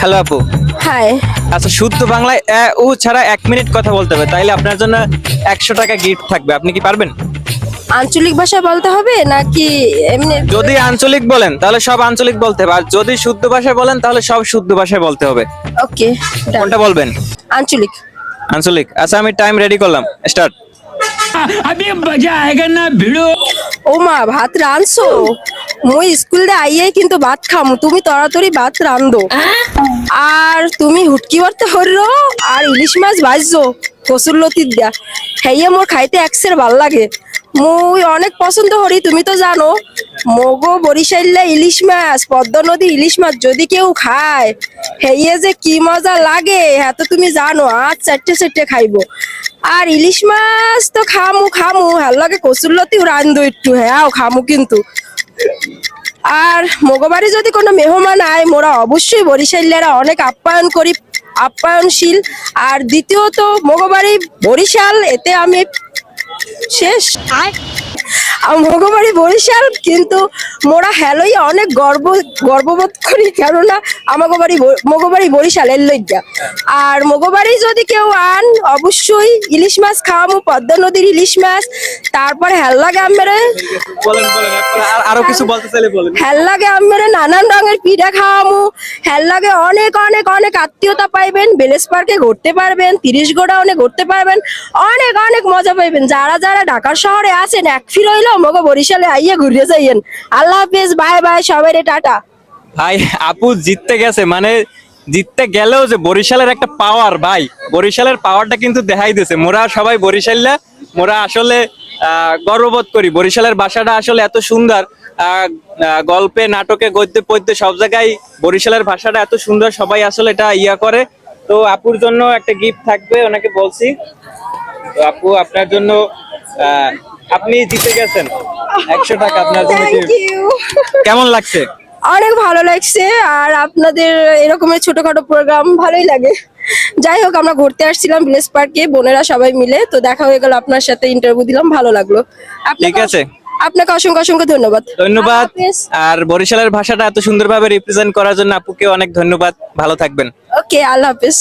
Hello আপু। High. আচ্ছা, শুদ্ধ বাংলায় ও ছাড়া 1 মিনিট কথা বলতে হবে, তাইলে আপনার জন্য 100 টাকা গিফট থাকবে। আপনি কি পারবেন? আঞ্চলিক ভাষা বলতে হবে নাকি এমনি? যদি আঞ্চলিক বলেন তাহলে সব আঞ্চলিক বলতে হবে, আর যদি শুদ্ধ ভাষায় বলেন তাহলে সব শুদ্ধ ভাষায় বলতে হবে। ওকে, কোনটা বলবেন? আঞ্চলিক। আঞ্চলিক। আচ্ছা, আমি টাইম রেডি করলাম, স্টার্ট। अभी मजा आएगा ना भिड़ो। ও মা, ভাত রাঁধছো? মই স্কুল দে আইয়াই কিন্তু ভাত খাম, তুমি তাড়াতাড়ি ভাত রান্ধো। আর তুমি হুটকি ভরতে হরো আর ইলিশ মাছ ভাজছো কসুর লতির দিয়া, হেয়ে মোর খাইতে একসের ভাল লাগে। মুই অনেক পছন্দ করি, তুমি তো জানো। মগো বরিশাইল্লা ইলিশ মাছ, পদ্মা নদী ইলিশ মাছ যদি কেউ খায় হেয়ে যে কি মজা লাগে হ্যাঁ তো তুমি জানো। আজ চারটে চারটে খাইবো। আর ইলিশ মাছ তো খামু খামু, হ্যাঁ লাগে কসুরলতিও রান্ধো একটু, হ্যাঁ খামু কিন্তু। আর মগবাড়ি যদি কোনো মেহমান আয় মোরা অবশ্যই বরিশালেরা অনেক আপ্যায়ন করি, আপ্যায়নশীল। আর দ্বিতীয়ত মগবাড়ি বরিশাল, এতে আমি শেষ। মগবাড়ি বরিশাল, কিন্তু মোরা হেলোই অনেক গর্ববোধ করি, কেননা আমাকে বাড়ি মগবাড়ি বরিশাল এর লইগা। আর মগবাড়ি যদি কেউ আন অবশ্যই ইলিশ মাছ খাওয়ামু, পদ্মা নদীর ইলিশ মাছ। তারপরে হেল লাগে আমারে, বলেন বলেন, আরো কিছু বলতে চাইলে বলেন। হেল লাগে আমারে নানান রঙের পিঠা খাওয়ামু। হেল লাগে অনেক অনেক অনেক আত্মীয়তা পাইবেন, বেলেস পার্কে ঘুরতে পারবেন, 30 গোডাউনে ঘুরতে পারবেন, অনেক অনেক মজা পাইবেন। যারা যারা ঢাকার শহরে আছেন এক ফির হইলো মগো বরিশালে আইয়া ঘুরিয়ে যাইয়েন। আল্লাহ হাফেজ, বাই বাই, সবাই টাটা। ভাই, আপু জিততে গেছে, মানে জিততে গেলেও যে বরিশালের একটা পাওয়ার, ভাই বরিশালের পাওয়ারটা কিন্তু দেখাই দিয়েছে। মোরা সবাই বরিশাল্লা, মোরা আসলে গর্ববোধ করি। বরিশালের ভাষাটা আসলে এত সুন্দর, গল্পে নাটকে গদ্যে পদ্যে সব জায়গায় বরিশালের ভাষাটা এত সুন্দর, সবাই আসলে এটা ইয়া করে। তো আপুর জন্য একটা গিফট থাকবে, ওনাকে বলছি। তো আপু, আপনার জন্য আপনি জিতে গেছেন 100 টাকা আপনার জন্য। Thank you. কেমন লাগছে? অনেক ভালো লাগছে। আর আপনাদের এরকমের ছোটখাটো প্রোগ্রাম ভালোই লাগে। যাই হোক, আমরা ঘুরতে আসছিলাম ভিলেজ পার্কে বোনেরা সবাই মিলে, তো দেখা হয়ে গেল, আপনার সাথে ইন্টারভিউ দিলাম, ভালো লাগলো। ঠিক আছে, আপনাকে অসংখ্য অসংখ্য ধন্যবাদ। ধন্যবাদ। আল্লাহ হাফেজ। আর বরিশালের ভাষাটা এত সুন্দরভাবে রিপ্রেজেন্ট করার জন্য আপুকে অনেক ধন্যবাদ। ভালো থাকবেন। ওকে, আল্লাহ হাফেজ।